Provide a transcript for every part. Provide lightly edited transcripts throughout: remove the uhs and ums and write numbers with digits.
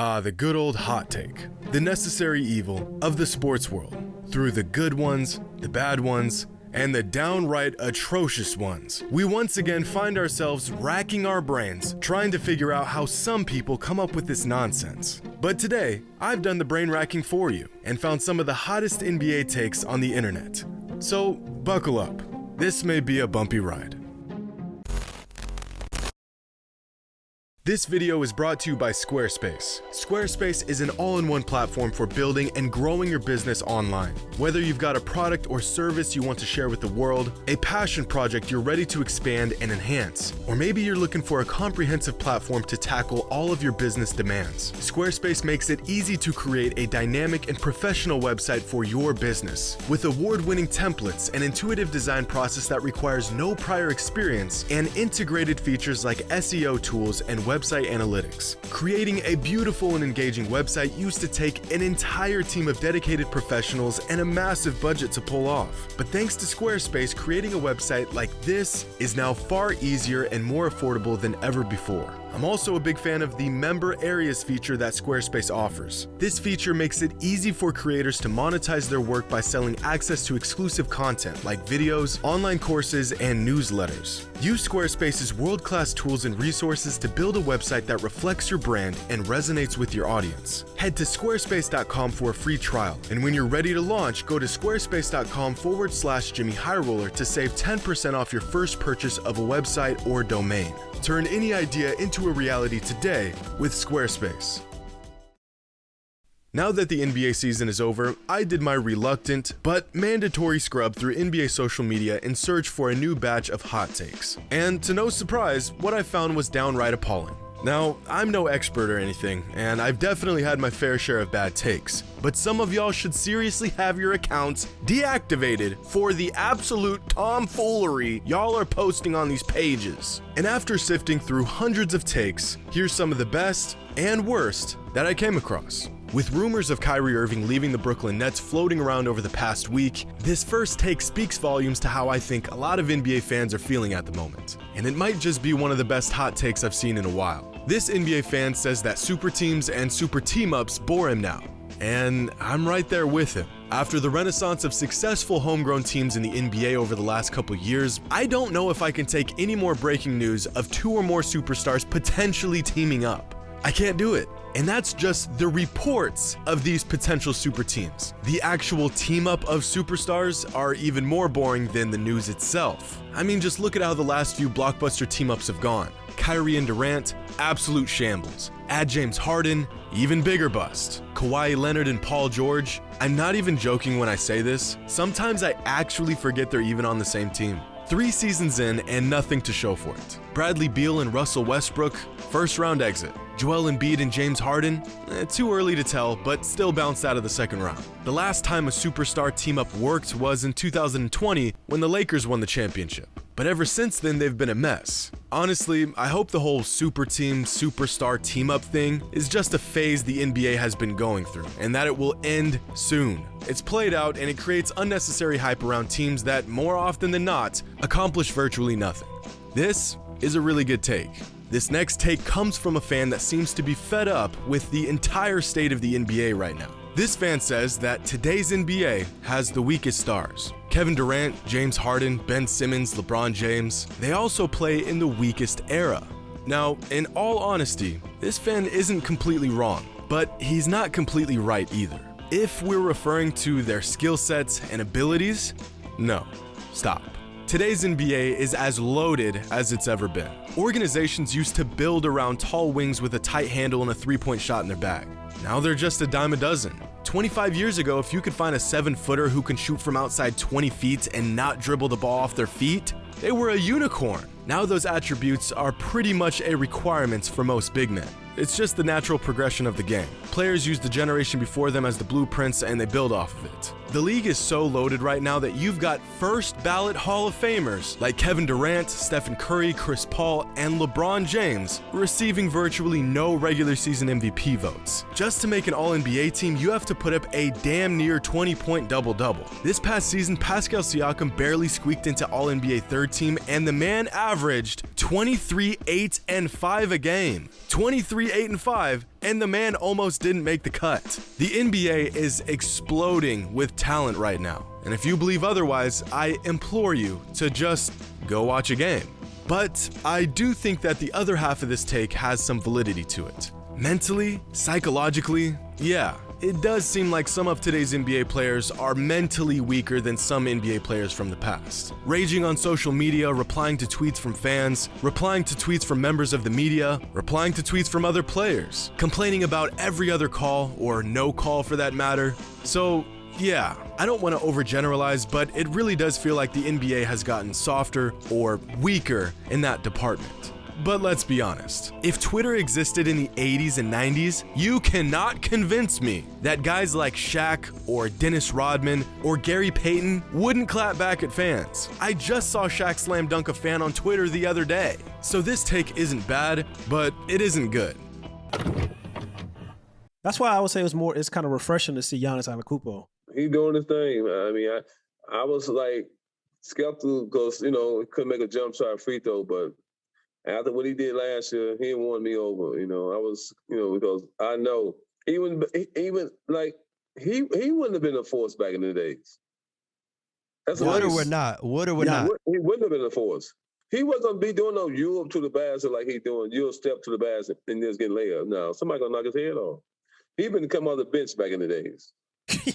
The good old hot take. The necessary evil of the sports world. Through the good ones, the bad ones, and the downright atrocious ones, we once again find ourselves racking our brains trying to figure out how some people come up with this nonsense. But today, I've done the brain racking for you and found some of the hottest NBA takes on the internet. So, buckle up. This may be a bumpy ride. This video is brought to you by Squarespace. Squarespace is an all-in-one platform for building and growing your business online. Whether you've got a product or service you want to share with the world, a passion project you're ready to expand and enhance, or maybe you're looking for a comprehensive platform to tackle all of your business demands, Squarespace makes it easy to create a dynamic and professional website for your business. With award-winning templates, an intuitive design process that requires no prior experience, and integrated features like SEO tools and website analytics. Creating a beautiful and engaging website used to take an entire team of dedicated professionals and a massive budget to pull off. But thanks to Squarespace, creating a website like this is now far easier and more affordable than ever before. I'm also a big fan of the Member Areas feature that Squarespace offers. This feature makes it easy for creators to monetize their work by selling access to exclusive content like videos, online courses, and newsletters. Use Squarespace's world-class tools and resources to build a website that reflects your brand and resonates with your audience. Head to squarespace.com for a free trial, and when you're ready to launch, go to squarespace.com/Jimmy High Roller to save 10% off your first purchase of a website or domain. Turn any idea into a reality today with Squarespace. Now that the NBA season is over, I did my reluctant but mandatory scrub through NBA social media in search for a new batch of hot takes. And to no surprise, what I found was downright appalling. Now, I'm no expert or anything, and I've definitely had my fair share of bad takes, but some of y'all should seriously have your accounts deactivated for the absolute tomfoolery y'all are posting on these pages. And after sifting through hundreds of takes, here's some of the best and worst that I came across. With rumors of Kyrie Irving leaving the Brooklyn Nets floating around over the past week, this first take speaks volumes to how I think a lot of NBA fans are feeling at the moment. And it might just be one of the best hot takes I've seen in a while. This NBA fan says that super teams and super team-ups bore him now. And I'm right there with him. After the renaissance of successful homegrown teams in the NBA over the last couple years, I don't know if I can take any more breaking news of two or more superstars potentially teaming up. I can't do it. And that's just the reports of these potential super teams. The actual team up of superstars are even more boring than the news itself. I mean, just look at how the last few blockbuster team ups have gone. Kyrie and Durant, absolute shambles. Add James Harden, even bigger bust. Kawhi Leonard and Paul George, I'm not even joking when I say this. Sometimes I actually forget they're even on the same team. 3 seasons in and nothing to show for it. Bradley Beal and Russell Westbrook, first round exit. Joel Embiid and James Harden, too early to tell, but still bounced out of the second round. The last time a superstar team-up worked was in 2020 when the Lakers won the championship. But ever since then, they've been a mess. Honestly, I hope the whole super team, superstar team-up thing is just a phase the NBA has been going through, and that it will end soon. It's played out, and it creates unnecessary hype around teams that, more often than not, accomplish virtually nothing. This is a really good take. This next take comes from a fan that seems to be fed up with the entire state of the NBA right now. This fan says that today's NBA has the weakest stars. Kevin Durant, James Harden, Ben Simmons, LeBron James, they also play in the weakest era. Now, in all honesty, this fan isn't completely wrong, but he's not completely right either. If we're referring to their skill sets and abilities, no, stop. Today's NBA is as loaded as it's ever been. Organizations used to build around tall wings with a tight handle and a three-point shot in their bag. Now they're just a dime a dozen. 25 years ago, if you could find a 7-footer who can shoot from outside 20 feet and not dribble the ball off their feet, they were a unicorn. Now those attributes are pretty much a requirement for most big men. It's just the natural progression of the game. Players use the generation before them as the blueprints and they build off of it. The league is so loaded right now that you've got first ballot Hall of Famers like Kevin Durant, Stephen Curry, Chris Paul, and LeBron James receiving virtually no regular season MVP votes. Just to make an All-NBA team, you have to put up a damn near 20-point double-double. This past season, Pascal Siakam barely squeaked into All-NBA third team, and the man averaged 23, 8, and 5 a game. 23, 8, and 5 and the man almost didn't make the cut. The NBA is exploding with talent right now, and if you believe otherwise, I implore you to just go watch a game. But I do think that the other half of this take has some validity to it. Mentally, psychologically, yeah, it does seem like some of today's NBA players are mentally weaker than some NBA players from the past. Raging on social media, replying to tweets from fans, replying to tweets from members of the media, replying to tweets from other players, complaining about every other call, or no call for that matter. So, yeah, I don't want to overgeneralize, but it really does feel like the NBA has gotten softer or weaker in that department. But let's be honest, if Twitter existed in the 80s and 90s, you cannot convince me that guys like Shaq or Dennis Rodman or Gary Payton wouldn't clap back at fans. I just saw Shaq slam dunk a fan on Twitter the other day. So this take isn't bad, but it isn't good. That's why I would say it's kind of refreshing to see Giannis Antetokounmpo. He's doing his thing. I mean, I was like skeptical because, he couldn't make a jump shot free throw, but after what he did last year, he won me over. I was, because I know he wouldn't have been a force back in the days. That's would or would not. He wouldn't have been a force. He wasn't be doing no Europe to the basket like he doing Euro step to the basket and just get layup. No, somebody gonna knock his head off. He been come on the bench back in the days.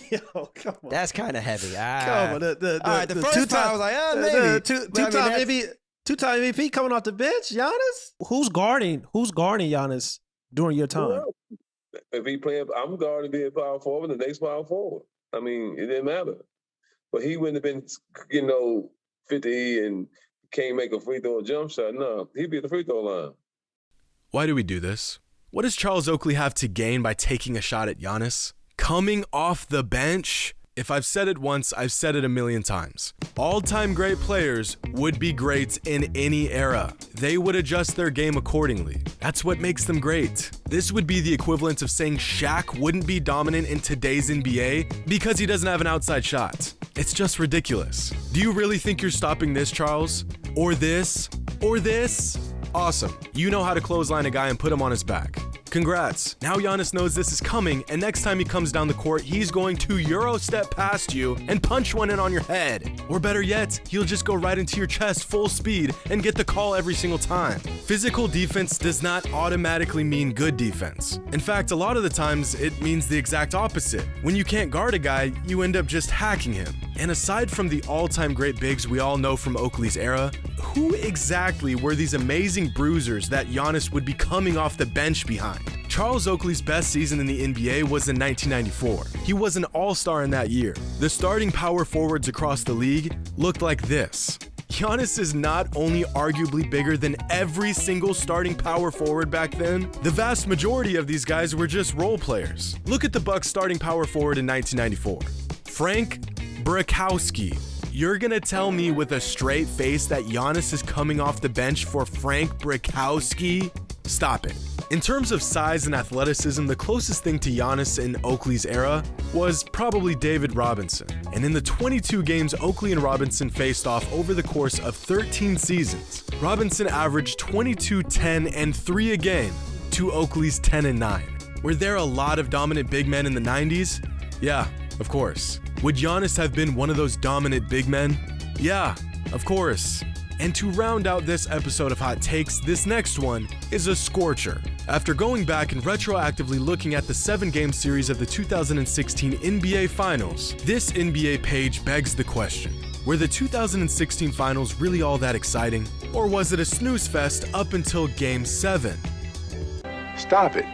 Yo, come on. That's kind of heavy. Come on. The first time I was like, maybe. Two-time MVP coming off the bench, Giannis? Who's guarding Giannis during your time? Well, if he playing, I'm guarding being power forward, the next power forward. I mean, it didn't matter. But he wouldn't have been, 50 and can't make a free throw or jump shot. No, he'd be at the free throw line. Why do we do this? What does Charles Oakley have to gain by taking a shot at Giannis? Coming off the bench? If I've said it once, I've said it a million times. All-time great players would be great in any era. They would adjust their game accordingly. That's what makes them great. This would be the equivalent of saying Shaq wouldn't be dominant in today's NBA because he doesn't have an outside shot. It's just ridiculous. Do you really think you're stopping this, Charles? Or this? Or this? Awesome. You know how to clothesline a guy and put him on his back. Congrats. Now Giannis knows this is coming, and next time he comes down the court, he's going to Euro step past you and punch one in on your head. Or better yet, he'll just go right into your chest full speed and get the call every single time. Physical defense does not automatically mean good defense. In fact, a lot of the times it means the exact opposite. When you can't guard a guy, you end up just hacking him. And aside from the all-time great bigs we all know from Oakley's era, who exactly were these amazing bruisers that Giannis would be coming off the bench behind? Charles Oakley's best season in the NBA was in 1994. He was an all-star in that year. The starting power forwards across the league looked like this. Giannis is not only arguably bigger than every single starting power forward back then, the vast majority of these guys were just role players. Look at the Bucks starting power forward in 1994. Frank Brakowski. You're gonna tell me with a straight face that Giannis is coming off the bench for Frank Brakowski? Stop it. In terms of size and athleticism, the closest thing to Giannis in Oakley's era was probably David Robinson. And in the 22 games Oakley and Robinson faced off over the course of 13 seasons, Robinson averaged 22, 10, and 3 a game to Oakley's 10 and 9. Were there a lot of dominant big men in the 90s? Yeah, of course. Would Giannis have been one of those dominant big men? Yeah, of course. And to round out this episode of Hot Takes, this next one is a scorcher. After going back and retroactively looking at the 7-game series of the 2016 NBA Finals, this NBA page begs the question: were the 2016 Finals really all that exciting? Or was it a snooze fest up until Game 7? Stop it.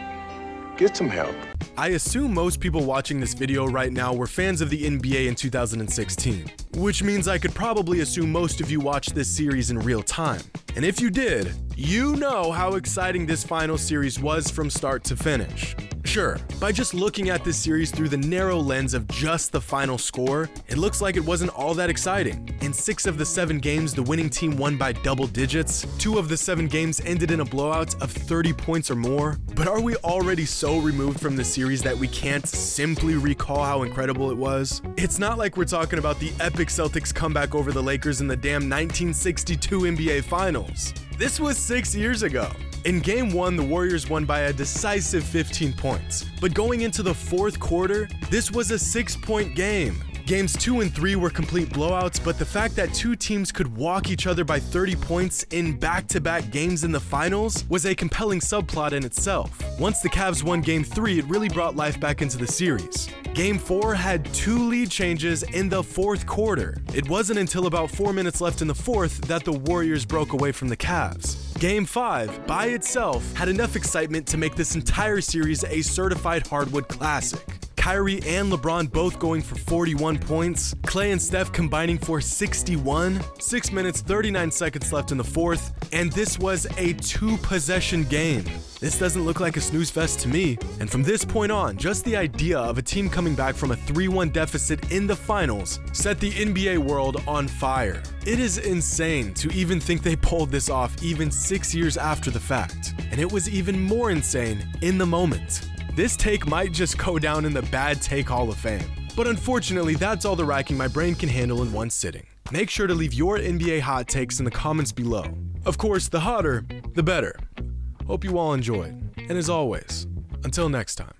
Get some help. I assume most people watching this video right now were fans of the NBA in 2016, which means I could probably assume most of you watched this series in real time. And if you did, you know how exciting this final series was from start to finish. Sure, by just looking at this series through the narrow lens of just the final score, it looks like it wasn't all that exciting. In 6 of the 7 games, the winning team won by double digits. 2 of the 7 games ended in a blowout of 30 points or more. But are we already so removed from the series that we can't simply recall how incredible it was? It's not like we're talking about the epic Celtics comeback over the Lakers in the damn 1962 NBA Finals. This was 6 years ago. In Game 1, the Warriors won by a decisive 15 points. But going into the fourth quarter, this was a 6-point game. Games 2 and 3 were complete blowouts, but the fact that two teams could walk each other by 30 points in back-to-back games in the finals was a compelling subplot in itself. Once the Cavs won Game 3, it really brought life back into the series. Game 4 had 2 lead changes in the fourth quarter. It wasn't until about 4 minutes left in the fourth that the Warriors broke away from the Cavs. Game 5, by itself, had enough excitement to make this entire series a certified hardwood classic. Kyrie and LeBron both going for 41 points, Klay and Steph combining for 61, 6 minutes 39 seconds left in the fourth, and this was a 2-possession game. This doesn't look like a snooze fest to me, and from this point on, just the idea of a team coming back from a 3-1 deficit in the finals set the NBA world on fire. It is insane to even think they pulled this off even 6 years after the fact, and it was even more insane in the moment. This take might just go down in the Bad Take Hall of Fame. But unfortunately, that's all the racking my brain can handle in one sitting. Make sure to leave your NBA hot takes in the comments below. Of course, the hotter, the better. Hope you all enjoyed. And as always, until next time.